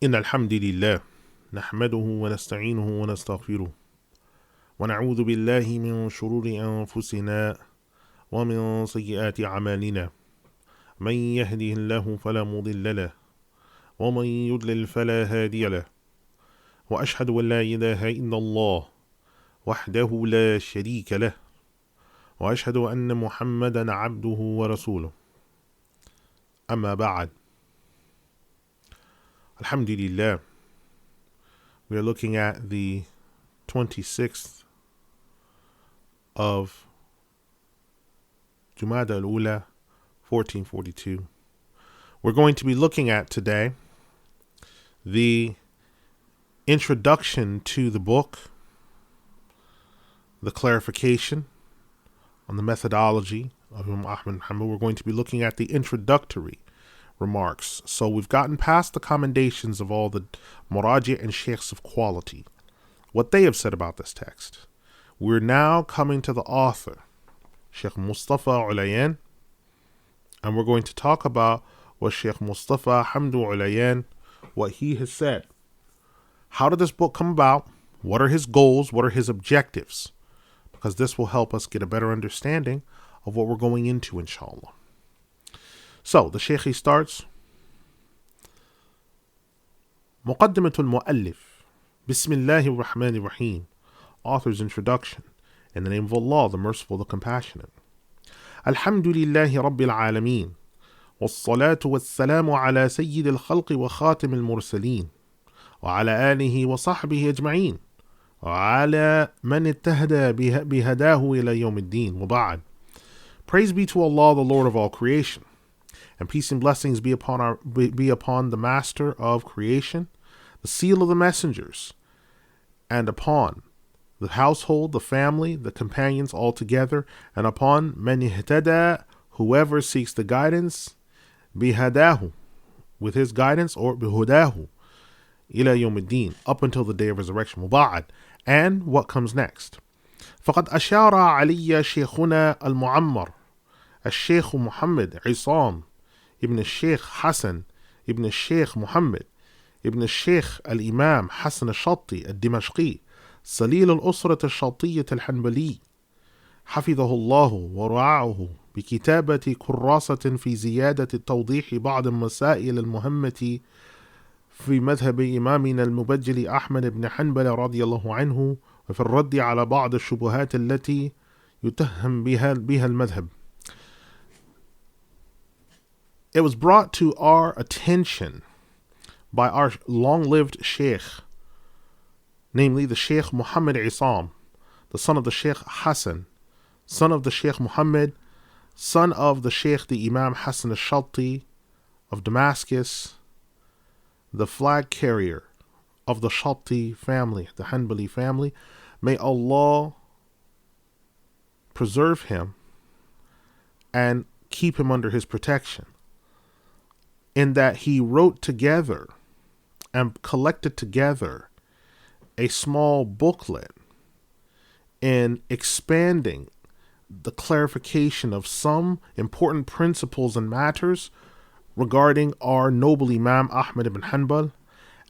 إن الحمد لله نحمده ونستعينه ونستغفره ونعوذ بالله من شرور أنفسنا ومن سيئات أعمالنا من يهده الله فلا مضل له ومن يضلل فلا هادي له وأشهد أن لا إله إلا الله وحده لا شريك له وأشهد أن محمدا عبده ورسوله أما بعد. Alhamdulillah, we are looking at the 26th of Jumada al-Ula, 1442. We're going to be looking at today the introduction to the book, the clarification on the methodology of Imam Ahmad Muhammad. We're going to be looking at the introductory remarks. So we've gotten past the commendations of all the muraji and sheikhs of quality, what they have said about this text. We're now coming to the author, Shaikh Mustafa Ulayyan, and we're going to talk about what Shaikh Mustafa Hamdu Ulayyan, what he has said. How did this book come about? What are his goals? What are his objectives? Because this will help us get a better understanding of what we're going into, inshallah. So, the Shaykh, he starts, مقدمة المؤلف بسم الله الرحمن الرحيم, author's introduction, in the name of Allah, the merciful, the compassionate. الحمد لله رب العالمين والصلاة والسلام على سيد الخلق وخاتم المرسلين وعلى آله وصحبه أجمعين وعلى من اتهدى بهداه إلى يوم الدين وبعد. Praise be to Allah, the Lord of all creation, and peace and blessings be upon the master of creation, the seal of the messengers, and upon the household, the family, the companions all together, and upon man ihtada, whoever seeks the guidance, bihadahu, with his guidance, or bihudahu, ila yawm ad-din, up until the day of resurrection. Muba'ad. And what comes next? فقد أشار علي شيخنا المعمر الشيخ محمد عصام ابن الشيخ حسن ابن الشيخ محمد ابن الشيخ الإمام حسن الشطي الدمشقي صليل الأسرة الشطية الحنبلي حفظه الله ورعاه بكتابة كراسة في زيادة توضيح بعض المسائل المهمة في مذهب إمامنا المبجل أحمد بن حنبل رضي الله عنه وفي الرد على بعض الشبهات التي يتهم بها المذهب. It was brought to our attention by our long-lived Sheikh, namely the Shaykh Muhammad Isam, the son of the Shaykh Hassan, son of the Shaykh Muhammad, son of the Shaykh the Imam Hassan Ash-Shatti of Damascus, the flag carrier of the Shatti family, the Hanbali family. May Allah preserve him and keep him under his protection, in that he wrote together and collected together a small booklet in expanding the clarification of some important principles and matters regarding our noble Imam Ahmad ibn Hanbal,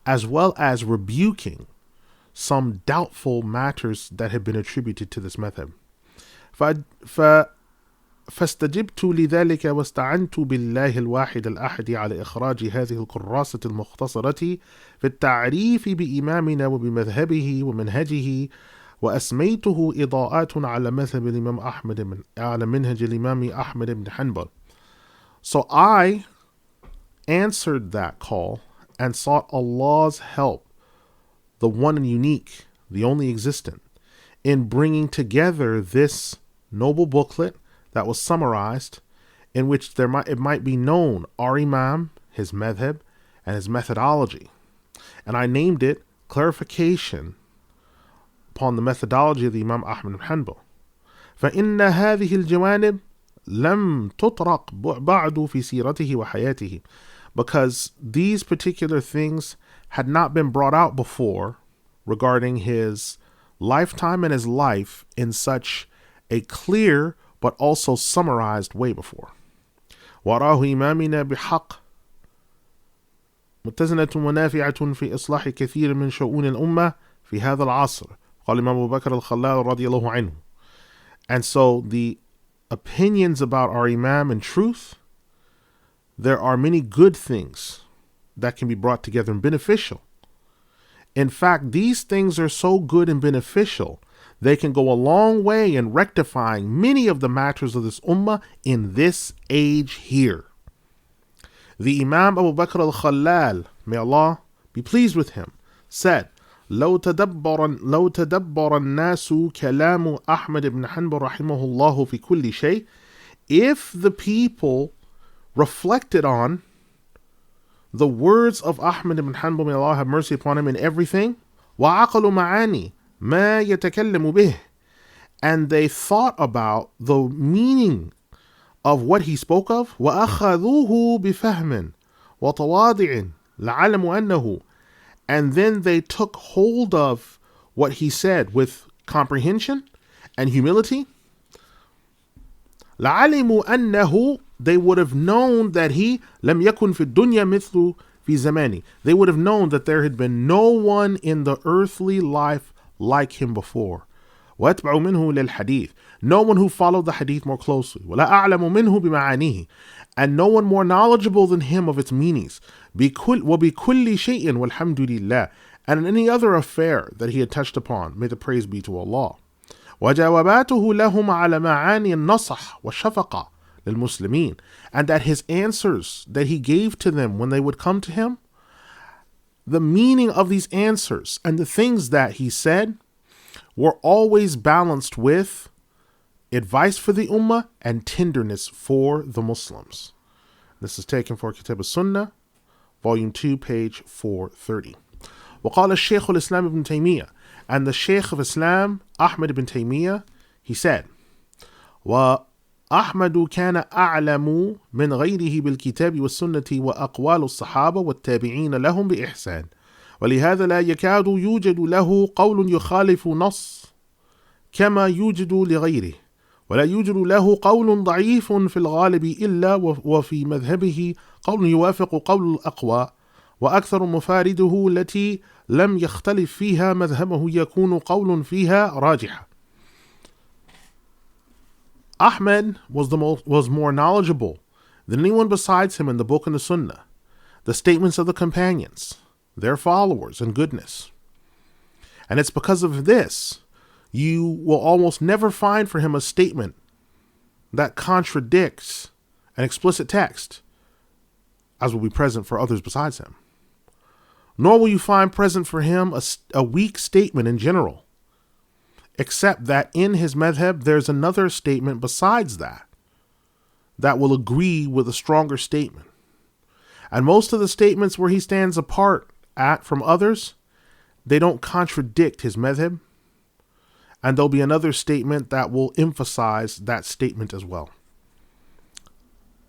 as well as rebuking some doubtful matters that have been attributed to this madhab. فاستجبت لذلك واستعنت بالله الواحد الأحد على إخراج هذه الكراسة المختصرة في التعريف بإمامنا وبمذهبه ومنهجه، وأسميته إضاءات على مذهب الإمام أحمد على منهج الإمام أحمد بن حنبل. So I answered that call and sought Allah's help, the one and unique, the only existent, in bringing together this noble booklet that was summarized, in which it might be known our Imam, his madhab, and his methodology. And I named it Clarification upon the Methodology of the Imam Ahmad ibn Hanbal. فإن هذه الجوانب لم تطرق بعد في سيرته وحياته, because these particular things had not been brought out before regarding his lifetime and his life in such a clear but also summarized way before. وَرَاهُ إِمَامِنَا بِحَقٍّ متزنة ونافعة في إصلاح كثير من شؤون الأمة في هذا العصر. قال الإمام أبو بكر الخلال رضي الله عنه. And so the opinions about our Imam in truth, there are many good things that can be brought together and beneficial. In fact, these things are so good and beneficial, they can go a long way in rectifying many of the matters of this ummah in this age here. The Imam Abu Bakr al-Khalal, may Allah be pleased with him, said, لو تدبر الناس كلام أحمد بن حنبل رحمه الله في كل شيء. If the people reflected on the words of Ahmad ibn Hanbal, may Allah have mercy upon him, in everything, وعقلوا معاني ما يتكلم به, and they thought about the meaning of what he spoke of, وأخذوه بفهم وتواضع لعلموا أنه, and then they took hold of what he said with comprehension and humility, لعلموا أنه, they would have known that he لم يكن في الدنيا مثل في زمانه, they would have known that there had been no one in the earthly life like him before. واتبعوا منه للحديث, no one who followed the hadith more closely. ولا أعلم منه بمعانيه, and no one more knowledgeable than him of its meanings. وبكل شيء والحمد لله, and in any other affair that he had touched upon, may the praise be to Allah. وجواباته لهم على معاني النصح والشفقة للمسلمين, and that his answers that he gave to them when they would come to him, the meaning of these answers and the things that he said were always balanced with advice for the ummah and tenderness for the Muslims. This is taken for Kitab al-Sunnah, volume 2, page 430. وقال الشيخ الإسلام ابن تيمية, and the Shaykh of Islam, Ahmad ibn Taymiyyah, he said, وأحمد كان أعلم من غيره بالكتاب والسنة وأقوال الصحابة والتابعين لهم بإحسان, ولهذا لا يكاد يوجد له قول يخالف نص كما يوجد لغيره, ولا يوجد له قول ضعيف في الغالب إلا وفي مذهبه قول يوافق قول الأقوى, وأكثر مفارده التي لم يختلف فيها مذهبه يكون قول فيها راجحة. Ahmad was more knowledgeable than anyone besides him in the book and the Sunnah, the statements of the companions, their followers, and goodness. And it's because of this you will almost never find for him a statement that contradicts an explicit text, as will be present for others besides him. Nor will you find present for him a weak statement in general, except that in his madhab there's another statement besides that will agree with a stronger statement. And most of the statements where he stands apart from others, they don't contradict his madhab, and there'll be another statement that will emphasize that statement as well.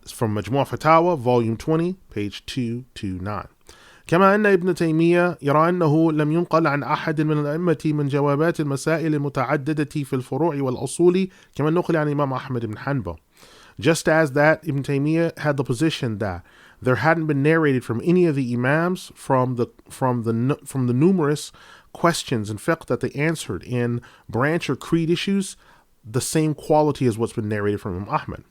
It's from Majmu' Fatawa, volume 20, page 229. كما أن ابن تيمية يرى أنه لم ينقل عن أحد من الأئمة من جوابات المسائل المتعددة في الفروع والأصول كما نقل عن Imam Ahmad ibn Hanbal. Just as that Ibn Taymiyyah had the position that there hadn't been narrated from any of the Imams from the numerous questions and fiqh that they answered in branch or creed issues, the same quality as what's been narrated from Imam Ahmad.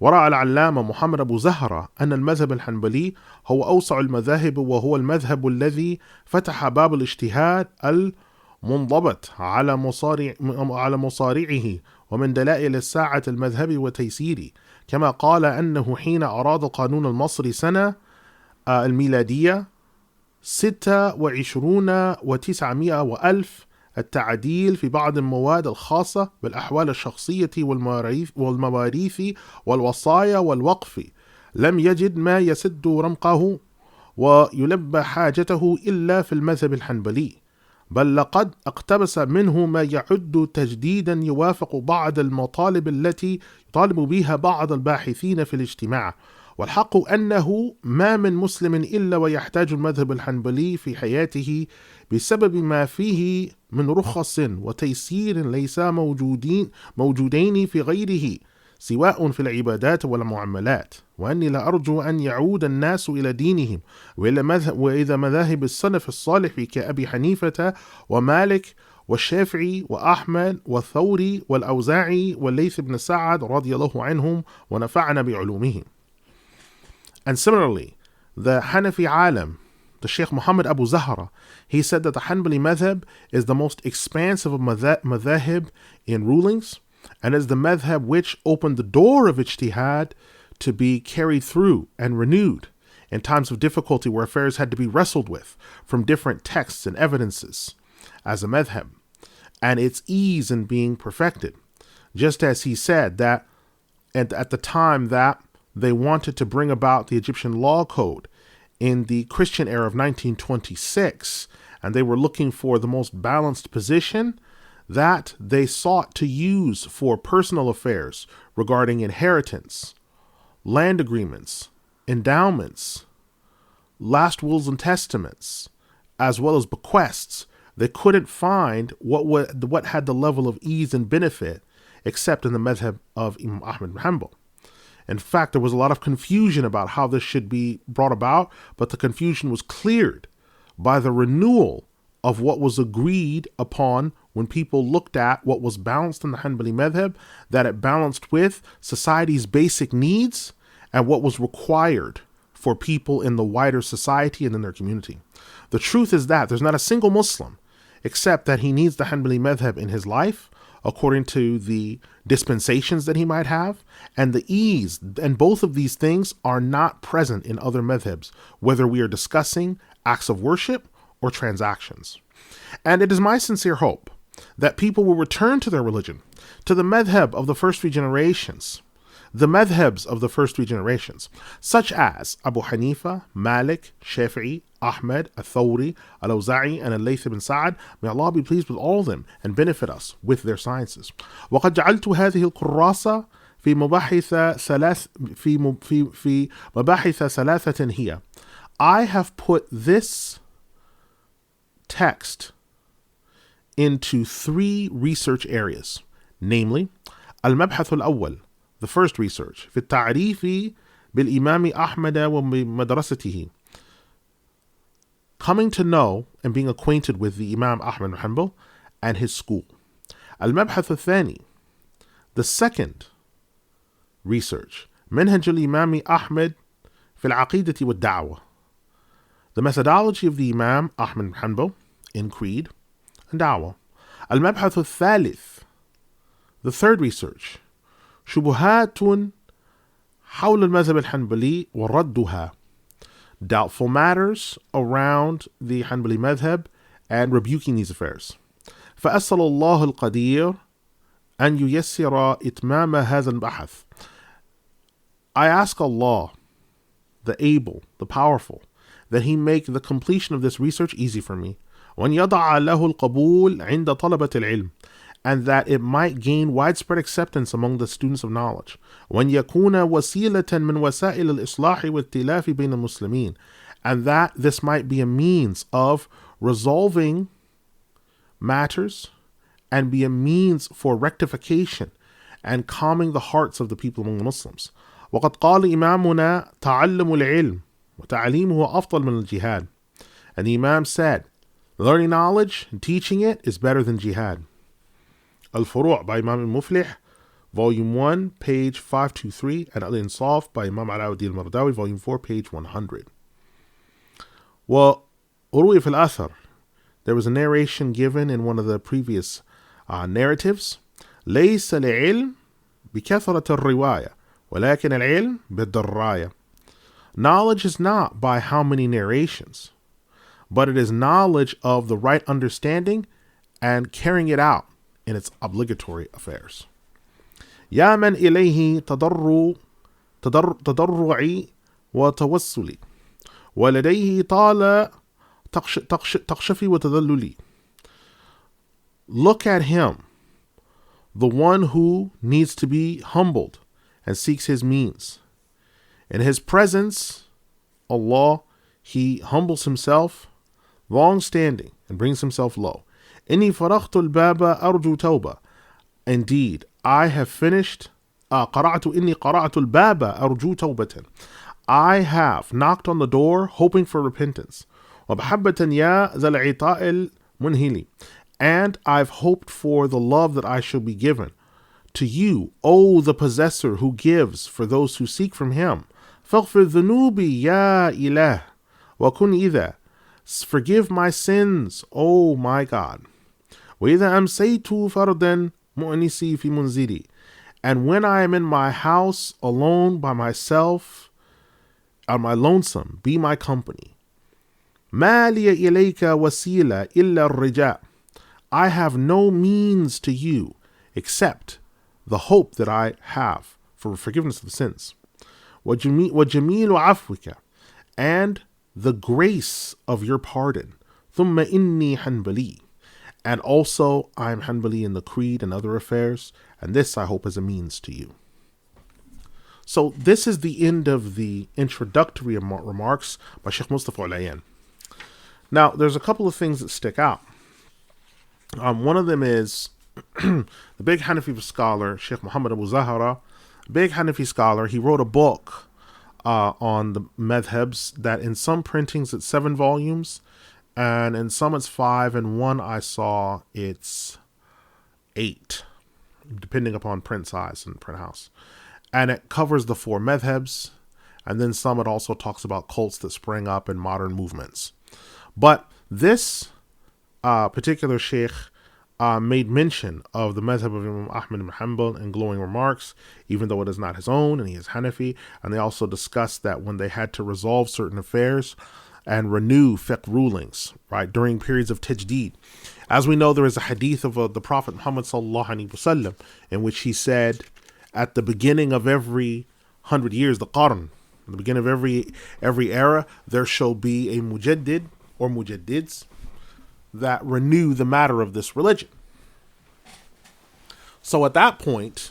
ورأى العلامة محمد أبو زهرة أن المذهب الحنبلي هو أوسع المذاهب وهو المذهب الذي فتح باب الاجتهاد المنضبط على مصارعه ومن دلائل الساعة المذهب وتيسيره، كما قال أنه حين أراد القانون المصري سنة الميلادية 26 و900 وألف التعديل في بعض المواد الخاصة بالأحوال الشخصية والمواريث والوصايا والوقف، لم يجد ما يسد رمقه ويلبى حاجته إلا في المذهب الحنبلي، بل لقد اقتبس منه ما يعد تجديدا يوافق بعض المطالب التي يطالب بها بعض الباحثين في الاجتماع. والحق أنه ما من مسلم إلا ويحتاج المذهب الحنبلي في حياته بسبب ما فيه من رخص وتيسير ليس موجودين في غيره، سواء في العبادات والمعاملات وأني لا أرجو أن يعود الناس إلى دينهم وإذا مذاهب السلف الصالح كأبي حنيفة ومالك والشافعي وأحمد والثوري والأوزاعي والليث بن سعد رضي الله عنهم ونفعنا بعلومهم. And similarly, the Hanafi alim, the Shaikh Muhammad Abu Ja, he said that the Hanbali madhab is the most expansive of madhahib in rulings, and is the madhab which opened the door of ijtihad to be carried through and renewed in times of difficulty where affairs had to be wrestled with from different texts and evidences as a madhab, and its ease in being perfected. Just as he said that at the time that they wanted to bring about the Egyptian law code in the Christian era of 1926, and they were looking for the most balanced position that they sought to use for personal affairs regarding inheritance, land agreements, endowments, last wills and testaments, as well as bequests. They couldn't find what had the level of ease and benefit except in the madhab of Imam Ahmad bin Hanbal. In fact, there was a lot of confusion about how this should be brought about, but the confusion was cleared by the renewal of what was agreed upon when people looked at what was balanced in the Hanbali madhab, that it balanced with society's basic needs and what was required for people in the wider society and in their community. The truth is that there's not a single Muslim except that he needs the Hanbali madhab in his life according to the dispensations that he might have, and the ease, and both of these things are not present in other madhabs, whether we are discussing acts of worship or transactions. And it is my sincere hope that people will return to their religion, to the madhab of the first three generations, the madhabs of the first three generations, such as Abu Hanifa, Malik, Shafi'i, Ahmad, Al-Thawri, Al-Awza'i, and Al-Layth ibn Sa'ad. May Allah be pleased with all of them and benefit us with their sciences. وقد جعلت هذه الكراسة في مباحث ثلاثة هي. I have put this text into three research areas, namely المبحث الأول, the first research, في التعريف بالإمام أحمد ومدرسته, coming to know and being acquainted with the Imam Ahmad bin Hanbal and his school. المبحث الثاني, the second research, منهج الإمام أحمد في العقيدة والدعوة, the methodology of the Imam Ahmad bin Hanbal in creed and da'wah. المبحث الثالث, the third research, شبهات حول المذهب الحنبلي وردها, doubtful matters around the Hanbali madhab and rebuking these affairs. فأسأل الله القدير أن ييسر إتمام هذا البحث. I ask Allah, the able, the powerful, that He make the completion of this research easy for me. وأن يضع له القبول عند طلبة العلم, and that it might gain widespread acceptance among the students of knowledge. وأن يكون وسيلة من وسائل الإصلاح والائتلاف بين المسلمين, and that this might be a means of resolving matters and be a means for rectification and calming the hearts of the people among the Muslims. وقد قال إمامنا تعلم العلم وتعليمه أفضل من الجهاد. And the Imam said, learning knowledge and teaching it is better than jihad. Al-Furu' by Imam Muflih, Volume 1, page 523, and Al-Insaf by Imam Alauddin al-Mardawi, Volume 4, page 100. Well, Urwi fil Athar, there was a narration given in one of the previous narratives. ليس العلم بكثرة الرواية ولكن العلم بالدراية. Knowledge is not by how many narrations, but it is knowledge of the right understanding and carrying it out in its obligatory affairs. يا من إليه تضرعي وتوسلي ولديه طال تقشفي وتذللي. Look at him, the one who needs to be humbled and seeks his means. In his presence, Allah, he humbles himself, long-standing, and brings himself low. إني فرغت الباب أرجو توبة. Indeed, I have finished قرعت إني قرعت الباب أرجو توبة. I have knocked on the door hoping for repentance. وبحبة يا ذا العطاء المنهلي. And I've hoped for the love that I shall be given. To you, O the possessor who gives for those who seek from him. فاغفر ذنوبي يا إله وكن إذا. Forgive my sins, O my God. وإذا أمسيت فردا مؤنسي في منزلي. And when I am in my house alone by myself, on my lonesome, be my company. ما لي إليك وسيلة إلا الرجاء. I have no means to you except the hope that I have for forgiveness of sins. وجميل عفوك, and the grace of your pardon. ثم إني حنبلي. And also I am Hanbali in the creed and other affairs, and this I hope is a means to you. So this is the end of the introductory remarks by Shaikh Mustafa Ulayyan. Now, there's a couple of things that stick out. One of them is the big Hanafi scholar, Shaikh Muhammad Abu Ja, big Hanafi scholar. He wrote a book on the madhabs that in some printings it's 7 volumes, and in some it's 5, and one I saw it's 8, depending upon print size and print house. And it covers the 4 madhabs, and then some it also talks about cults that sprang up in modern movements. But this particular sheikh made mention of the madhab of Imam Ahmad ibn Hanbal in glowing remarks, even though it is not his own, and he is Hanafi. And they also discussed that when they had to resolve certain affairs and renew fiqh rulings, right, during periods of tajdeed. As we know, there is a hadith of the Prophet Muhammad sallallahu alaihi wasallam in which he said, at the beginning of every 100 years, the qarn, at the beginning of every era, there shall be a mujaddid or mujaddids that renew the matter of this religion. So at that point,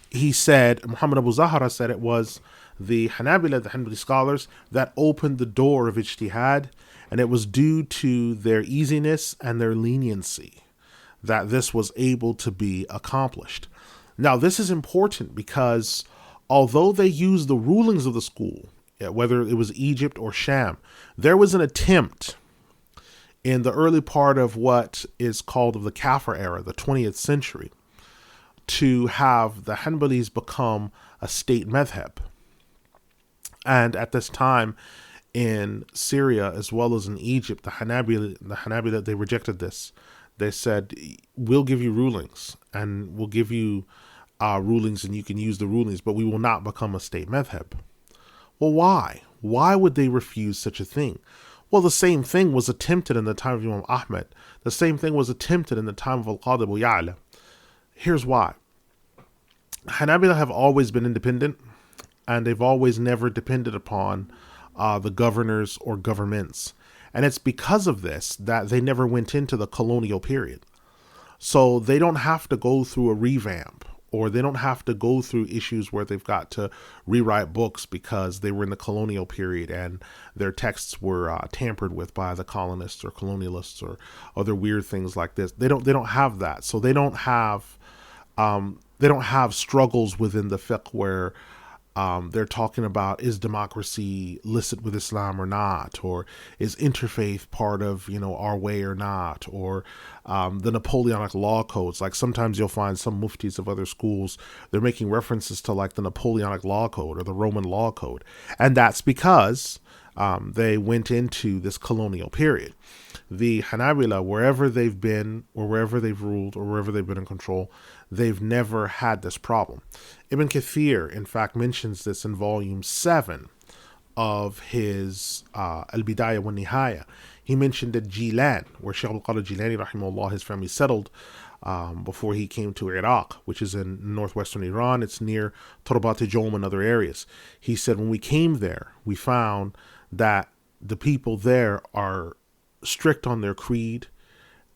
he said, Muhammad Abu Zahra said it was the Hanabila, the Hanbali scholars, that opened the door of ijtihad, and it was due to their easiness and their leniency that this was able to be accomplished. Now, this is important because although they used the rulings of the school, whether it was Egypt or Sham, there was an attempt in the early part of what is called of the Kafir era, the 20th century, to have the Hanbalis become a state madhab. And at this time in Syria as well as in Egypt, the Hanabila, they rejected this. They said, we'll give you rulings, and we'll give you rulings, and you can use the rulings, but we will not become a state madhab. Well, why? Why would they refuse such a thing? Well, the same thing was attempted in the time of Imam Ahmad. The same thing was attempted in the time of Al-Hajj Abu Ja. Here's why. Hanabila have always been independent, and they've always never depended upon the governors or governments. And it's because of this that they never went into the colonial period. So they don't have to go through a revamp, or they don't have to go through issues where they've got to rewrite books because they were in the colonial period and their texts were tampered with by the colonists or colonialists or other weird things like this. They don't have that. So they don't have struggles within the fiqh where they're talking about, is democracy licit with Islam or not, or is interfaith part of, our way or not, or the Napoleonic law codes. Like sometimes you'll find some muftis of other schools, they're making references to like the Napoleonic law code or the Roman law code. And that's because they went into this colonial period. The Hanabila, wherever they've been or wherever they've ruled or wherever they've been in control, they've never had this problem. Ibn Kathir, in fact, mentions this in volume 7 of his Al-Bidayah wa Nihaya. He mentioned that Jilan, where Shaykh al-Qadr Jilani, rahimahullah, his family settled before he came to Iraq, which is in northwestern Iran. It's near Turbat-e-Jom and other areas. He said, when we came there, we found that the people there are strict on their creed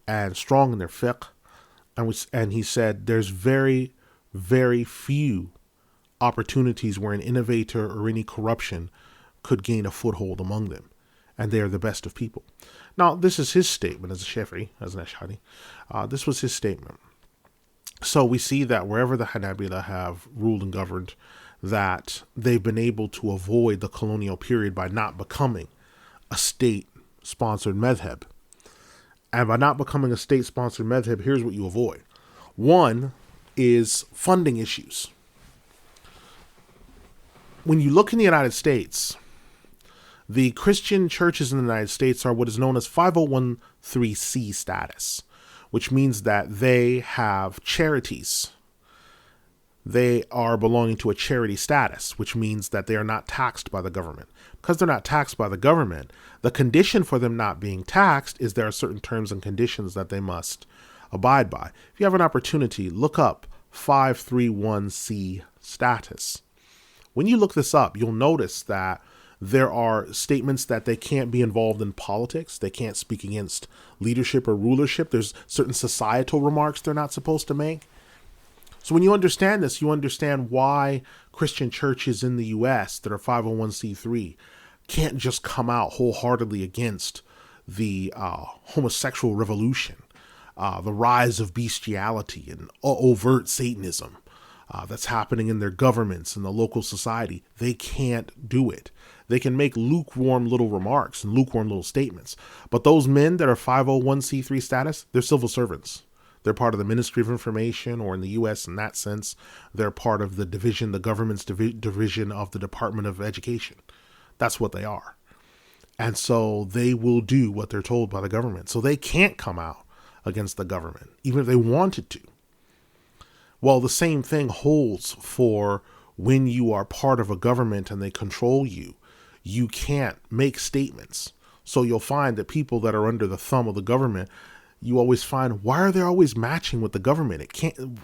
and strong in their fiqh. And he said there's very, very few opportunities where an innovator or any corruption could gain a foothold among them. And they are the best of people. Now, this is his statement as a Shafi'i, as an Ash'ari. This was his statement. So we see that wherever the Hanabila have ruled and governed, that they've been able to avoid the colonial period by not becoming a state-sponsored madhab. And by not becoming a state-sponsored madhab, here's what you avoid. One is funding issues. When you look in the United States, the Christian churches in the United States are what is known as 501c status, which means that they have charities. They are belonging to a charity status, which means that they are not taxed by the government. Because they're not taxed by the government, the condition for them not being taxed is there are certain terms and conditions that they must abide by. If you have an opportunity, look up 531c status. When you look this up, you'll notice that there are statements that they can't be involved in politics. They can't speak against leadership or rulership. There's certain societal remarks they're not supposed to make. So when you understand this, you understand why Christian churches in the U.S. that are 501c3 can't just come out wholeheartedly against the homosexual revolution, the rise of bestiality and overt Satanism that's happening in their governments and the local society. They can't do it. They can make lukewarm little remarks and lukewarm little statements. But those men that are 501c3 status, they're civil servants. They're part of the Ministry of Information, or in the U.S. in that sense, they're part of the division, the government's division of the Department of Education. That's what they are. And so they will do what they're told by the government. So they can't come out against the government, even if they wanted to. Well, the same thing holds for when you are part of a government and they control you. You can't make statements. So you'll find that people that are under the thumb of the government, you always find, why are they always matching with the government?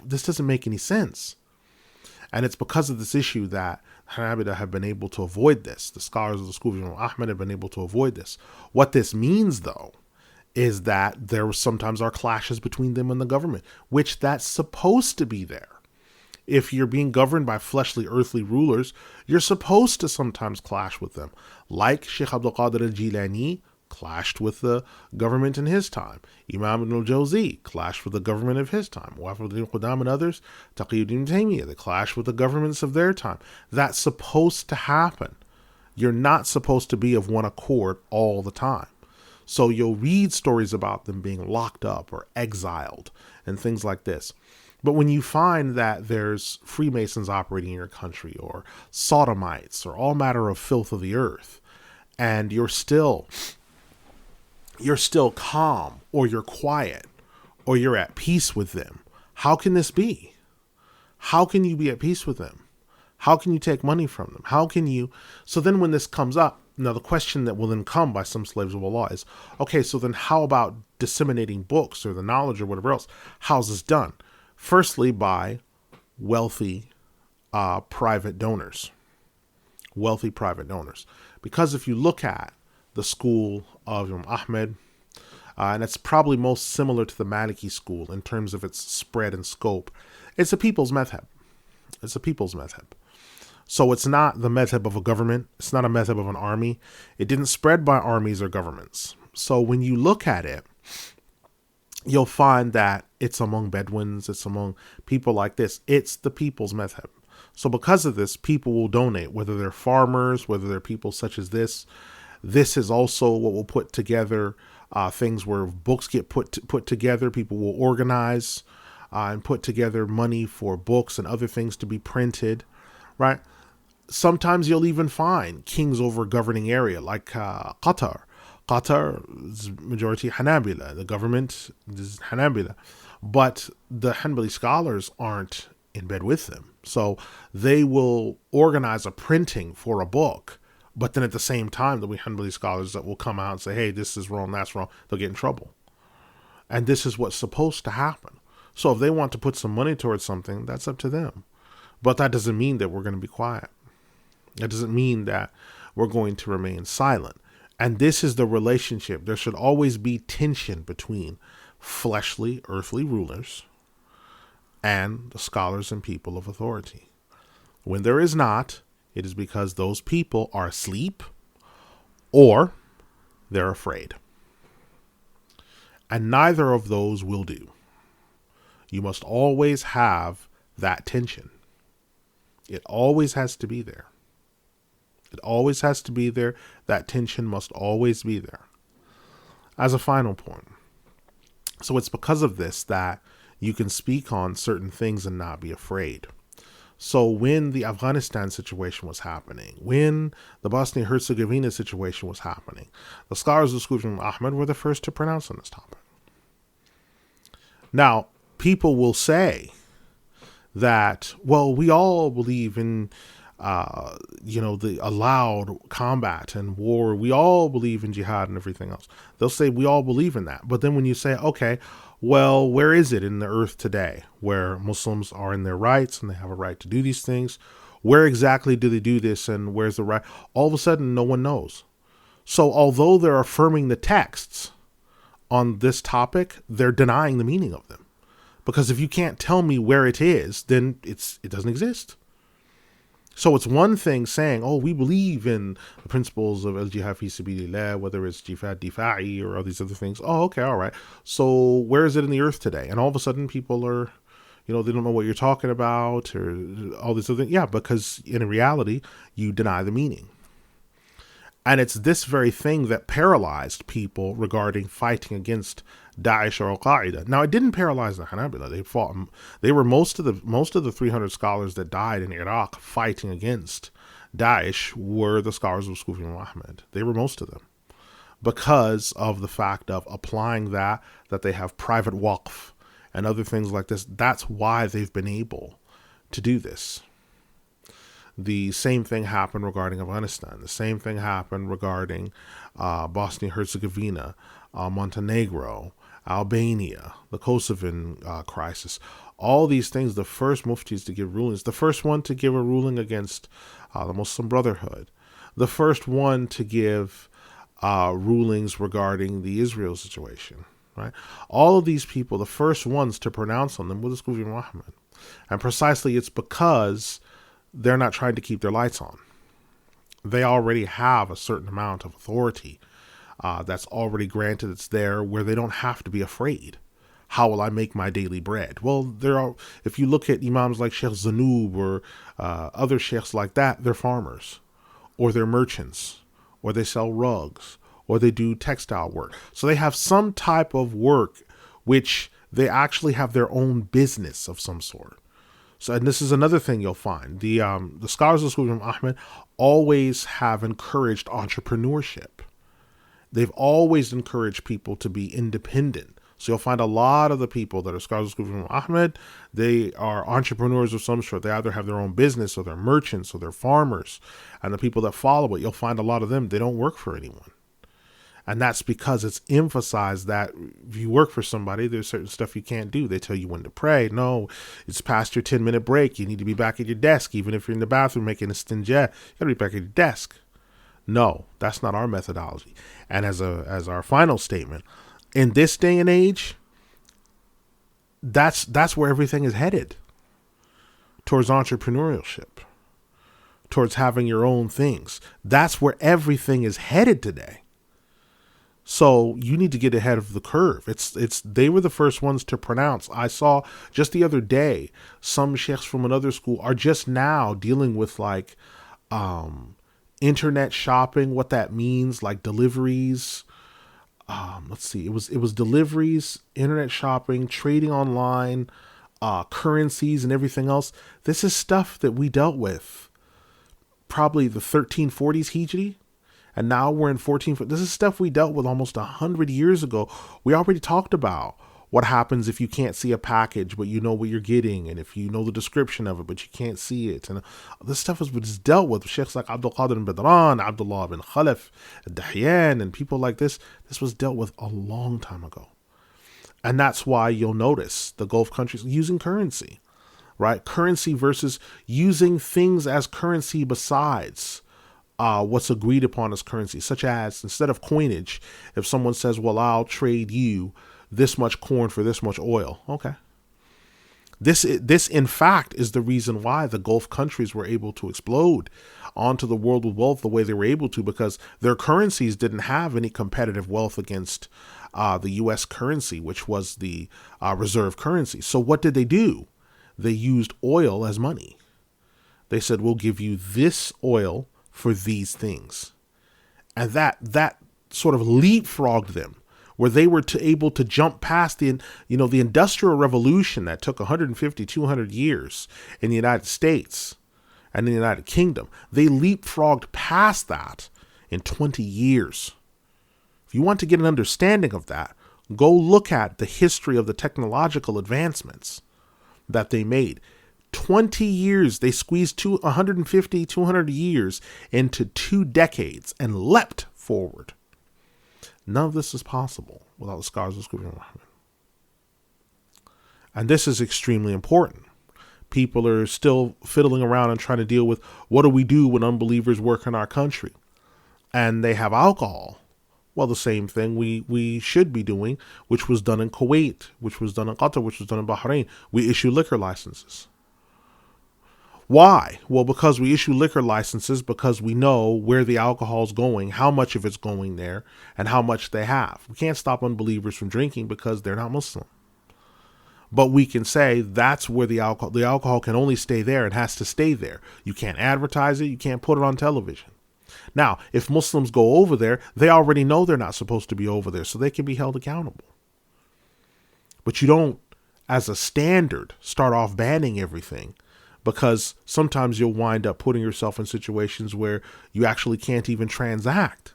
This doesn't make any sense. And it's because of this issue that Hanabila have been able to avoid this. The scholars of the school of Imam Ahmad have been able to avoid this. What this means, though, is that there sometimes are clashes between them and the government, which that's supposed to be there. If you're being governed by fleshly, earthly rulers, you're supposed to sometimes clash with them. Like Shaykh Abdul Qadir al-Jilani clashed with the government in his time. Imam Ibn al-Jawzi clashed with the government of his time. Wafiduddin Qudam and others, Taqiyuddin Taymiyyah, they clashed with the governments of their time. That's supposed to happen. You're not supposed to be of one accord all the time. So you'll read stories about them being locked up or exiled and things like this. But when you find that there's Freemasons operating in your country, or sodomites, or all matter of filth of the earth, and you're still calm, or you're quiet, or you're at peace with them, how can this be? How can you be at peace with them? How can you take money from them? How can you? So then when this comes up, now the question that will then come by some slaves of Allah is, okay, so then how about disseminating books or the knowledge or whatever else? How's this done? Firstly, by wealthy private donors. Wealthy private donors. Because if you look at the school of Imam Ahmad, and it's probably most similar to the Maliki school in terms of its spread and scope, it's a people's madhab. It's a people's madhab. So it's not the madhab of a government. It's not a madhab of an army. It didn't spread by armies or governments. So when you look at it, you'll find that it's among Bedouins, it's among people like this. It's the people's madhab. So because of this, people will donate, whether they're farmers, whether they're people such as this. This is also what will put together things where books get put together. People will organize and put together money for books and other things to be printed, right? Sometimes you'll even find kings over a governing area, like Qatar. Qatar is majority Hanabila. The government is Hanabila. But the Hanbali scholars aren't in bed with them. So they will organize a printing for a book, but then at the same time, there'll be Hanbali scholars that will come out and say, hey, this is wrong, that's wrong. They'll get in trouble. And this is what's supposed to happen. So if they want to put some money towards something, that's up to them. But that doesn't mean that we're going to be quiet. That doesn't mean that we're going to remain silent. And this is the relationship. There should always be tension between fleshly, earthly rulers and the scholars and people of authority. When there is not, it is because those people are asleep or they're afraid. And neither of those will do. You must always have that tension. It always has to be there. It always has to be there. That tension must always be there. As a final point, so it's because of this that you can speak on certain things and not be afraid. So when the Afghanistan situation was happening, when the Bosnia-Herzegovina situation was happening, the scholars of the school from Ahmad were the first to pronounce on this topic. Now, people will say that, well, we all believe in, the allowed combat and war. We all believe in jihad and everything else. They'll say we all believe in that. But then when you say, okay, well, where is it in the earth today where Muslims are in their rights and they have a right to do these things? Where exactly do they do this and where's the right? All of a sudden, no one knows. So although they're affirming the texts on this topic, they're denying the meaning of them. Because if you can't tell me where it is, then it doesn't exist. So it's one thing saying, oh, we believe in the principles of al-jihad fi sabilillah, whether it's jihad difa'i or all these other things. Oh, okay, all right. So where is it in the earth today? And all of a sudden people are, they don't know what you're talking about or all these other things. Yeah, because in reality, you deny the meaning. And it's this very thing that paralyzed people regarding fighting against Daesh or Al-Qaeda. Now, it didn't paralyze the Hanabila. They fought. They were most of the 300 scholars that died in Iraq fighting against Daesh were the scholars of Sufi Muhammad. They were most of them because of the fact of applying that they have private waqf and other things like this. That's why they've been able to do this. The same thing happened regarding Afghanistan. The same thing happened regarding Bosnia-Herzegovina, Montenegro, Albania, the Kosovan crisis. All these things, the first muftis to give rulings, the first one to give a ruling against the Muslim Brotherhood, the first one to give rulings regarding the Israel situation, right? All of these people, the first ones to pronounce on them were the Sufi Muhammad. And precisely it's because they're not trying to keep their lights on. They already have a certain amount of authority that's already granted. It's there where they don't have to be afraid. How will I make my daily bread? Well, if you look at imams like Sheikh Zanub or other sheikhs like that, they're farmers or they're merchants or they sell rugs or they do textile work. So they have some type of work which they actually have their own business of some sort. So, and this is another thing you'll find. The scholars of Sufi Ahmed always have encouraged entrepreneurship. They've always encouraged people to be independent. So you'll find a lot of the people that are scholars of Sufi Ahmed, they are entrepreneurs of some sort. They either have their own business or they're merchants or they're farmers. And the people that follow it, you'll find a lot of them, they don't work for anyone. And that's because it's emphasized that if you work for somebody, there's certain stuff you can't do. They tell you when to pray. No, it's past your 10-minute break. You need to be back at your desk. Even if you're in the bathroom making a stinjah, you got to be back at your desk. No, that's not our methodology. And as our final statement, in this day and age, that's where everything is headed. Towards entrepreneurship. Towards having your own things. That's where everything is headed today. So you need to get ahead of the curve. They were the first ones to pronounce. I saw just the other day, some sheikhs from another school are just now dealing with like internet shopping, what that means, like deliveries. Let's see, it was deliveries, internet shopping, trading online, currencies and everything else. This is stuff that we dealt with probably the 1340s Hijri. And now we're in 14. This is stuff we dealt with almost 100 years ago. We already talked about what happens if you can't see a package, but you know what you're getting. And if you know the description of it, but you can't see it. And this stuff was dealt with. Sheikhs like Abdul Qadir bin Badran, Abdullah bin Khalaf, Dahyan, and people like this. This was dealt with a long time ago. And that's why you'll notice the Gulf countries using currency, right? Currency versus using things as currency besides what's agreed upon as currency, such as instead of coinage, if someone says, well, I'll trade you this much corn for this much oil. Okay. This in fact is the reason why the Gulf countries were able to explode onto the world with wealth the way they were able to, because their currencies didn't have any competitive wealth against the U.S. currency, which was the reserve currency. So what did they do? They used oil as money. They said, we'll give you this oil for these things. And that sort of leapfrogged them, where they were able to jump past the Industrial Revolution that took 150, 200 years in the United States and in the United Kingdom. They leapfrogged past that in 20 years. If you want to get an understanding of that, go look at the history of the technological advancements that they made. 20 years, they squeezed 150, 200 years into 2 decades and leapt forward. None of this is possible without the scholars of Scripture. And this is extremely important. People are still fiddling around and trying to deal with, what do we do when unbelievers work in our country and they have alcohol? Well, the same thing we should be doing, which was done in Kuwait, which was done in Qatar, which was done in Bahrain. We issue liquor licenses. Why? Well, because we issue liquor licenses because we know where the alcohol is going, how much of it's going there, and how much they have. We can't stop unbelievers from drinking because they're not Muslim. But we can say that's where the alcohol can only stay there. It has to stay there. You can't advertise it. You can't put it on television. Now, if Muslims go over there, they already know they're not supposed to be over there, so they can be held accountable. But you don't, as a standard, start off banning everything, because sometimes you'll wind up putting yourself in situations where you actually can't even transact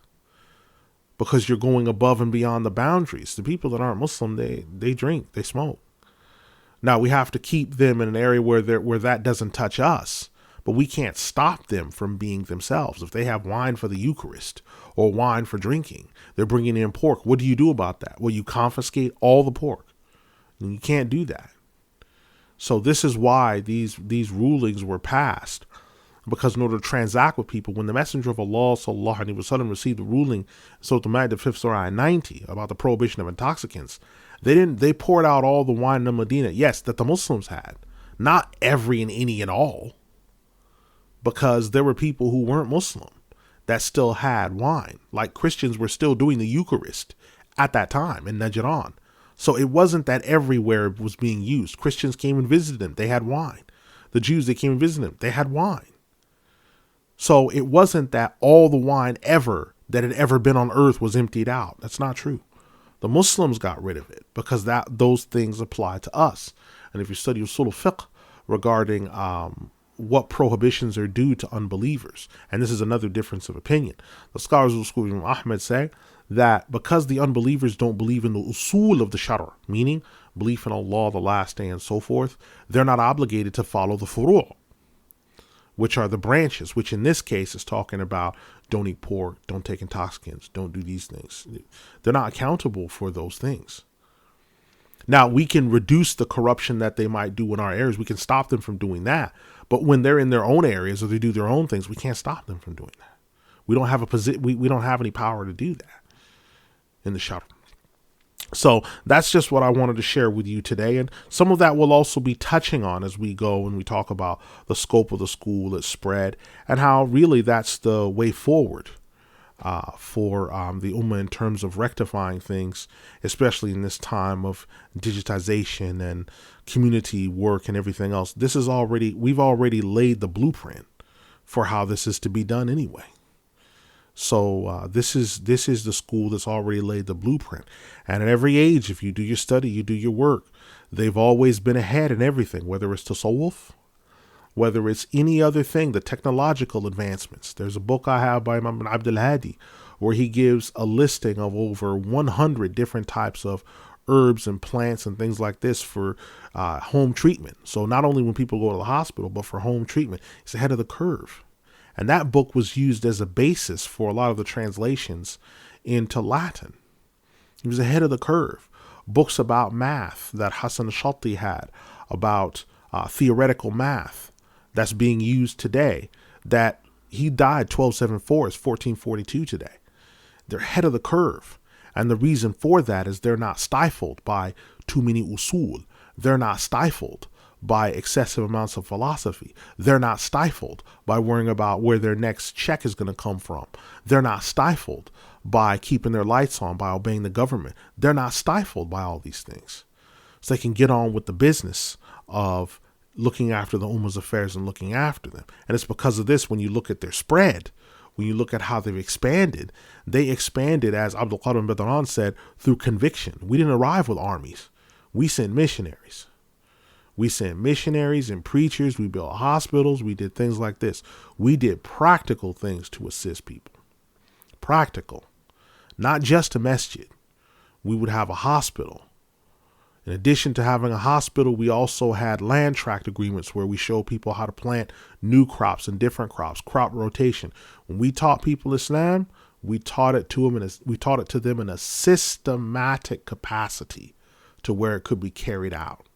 because you're going above and beyond the boundaries. The people that aren't Muslim, they drink, they smoke. Now, we have to keep them in an area where that doesn't touch us, but we can't stop them from being themselves. If they have wine for the Eucharist or wine for drinking, they're bringing in pork. What do you do about that? Well, you confiscate all the pork. And you can't do that. So this is why these rulings were passed, because in order to transact with people, when the Messenger of Allah sallallahu alaihi wasallam received the ruling, so the Ma'idah 5th Surah 90 about the prohibition of intoxicants, they poured out all the wine in Medina, yes, that the Muslims had, not every and any and all, because there were people who weren't Muslim that still had wine, like Christians were still doing the Eucharist at that time in Najran. So it wasn't that everywhere it was being used. Christians came and visited them. They had wine. The Jews, they came and visited them. They had wine. So it wasn't that all the wine that had ever been on earth was emptied out. That's not true. The Muslims got rid of it because those things apply to us. And if you study usul al-fiqh regarding what prohibitions are due to unbelievers, and this is another difference of opinion, the scholars of the school of Imam Ahmad say that because the unbelievers don't believe in the usul of the shara, meaning belief in Allah, the last day, and so forth, they're not obligated to follow the furu', which are the branches, which in this case is talking about don't eat pork, don't take intoxicants, don't do these things. They're not accountable for those things. Now, we can reduce the corruption that they might do in our areas. We can stop them from doing that. But when they're in their own areas or they do their own things, we can't stop them from doing that. We don't have we don't have any power to do that in the shara. So that's just what I wanted to share with you today. And some of that we'll also be touching on as we go and we talk about the scope of the school, its spread, and how really that's the way forward for the Ummah in terms of rectifying things, especially in this time of digitization and community work and everything else. We've already laid the blueprint for how this is to be done anyway. So this is the school that's already laid the blueprint. And at every age, if you do your study, you do your work, they've always been ahead in everything, whether it's tasawwuf, whether it's any other thing, the technological advancements. There's a book I have by Imam Abdul Hadi where he gives a listing of over 100 different types of herbs and plants and things like this for home treatment. So not only when people go to the hospital, but for home treatment. It's ahead of the curve. And that book was used as a basis for a lot of the translations into Latin. He was ahead of the curve. Books about math that Hassan Shatti had, about theoretical math that's being used today, that he died 1274, is 1442 today. They're ahead of the curve. And the reason for that is they're not stifled by too many usul. They're not stifled by excessive amounts of philosophy. They're not stifled by worrying about where their next check is going to come from. They're not stifled by keeping their lights on, by obeying the government. They're not stifled by all these things. So they can get on with the business of looking after the Ummah's affairs and looking after them. And it's because of this, when you look at their spread, when you look at how they've expanded, they expanded, as Abdul Qadir Badran said, through conviction. We didn't arrive with armies. We sent missionaries. We sent missionaries and preachers. We built hospitals. We did things like this. We did practical things to assist people. Practical. Not just a masjid. We would have a hospital. In addition to having a hospital, we also had land tract agreements where we show people how to plant new crops and different crops, crop rotation. When we taught people Islam, we taught it to them in a systematic capacity to where it could be carried out.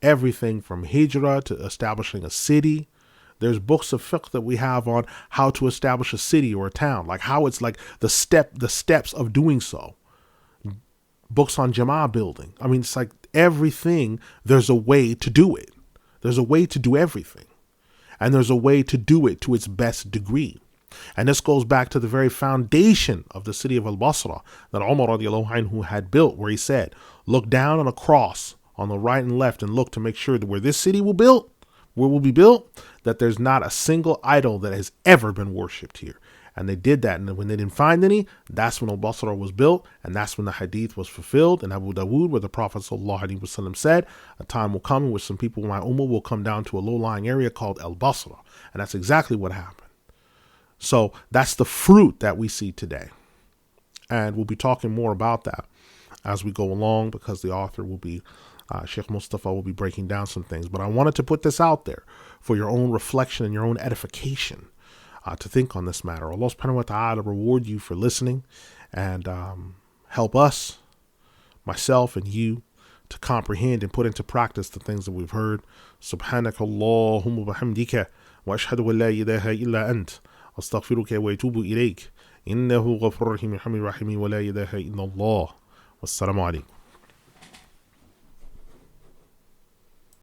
Everything from hijrah to establishing a city. There's books of fiqh that we have on how to establish a city or a town, like how it's like the steps of doing so. Books on jama building. I mean, it's like everything, there's a way to do it. There's a way to do everything. And there's a way to do it to its best degree. And this goes back to the very foundation of the city of Al-Basra that Umar radiallahu anhu had built, where he said, look down on a cross on the right and left and look to make sure that where this city will be built, that there's not a single idol that has ever been worshipped here. And they did that. And when they didn't find any, that's when Al-Basra was built. And that's when the hadith was fulfilled in Abu Dawood, where the Prophet ﷺ said, a time will come in which some people in my ummah will come down to a low-lying area called Al-Basra. And that's exactly what happened. So that's the fruit that we see today. And we'll be talking more about that as we go along, because the author will be, Shaikh Mustafa will be breaking down some things. But I wanted to put this out there for your own reflection and your own edification. To think on this matter. Allah subhanahu wa ta'ala reward you for listening and help us, myself and you, to comprehend and put into practice the things that we've heard. Subhanakallahumma bihamdika wa ashhadu an la ilaha illa ant astaghfiruka wa atubu ilayk innahu ghafurur rahim wa la ilaha illa Allah. Wassalamu alaikum.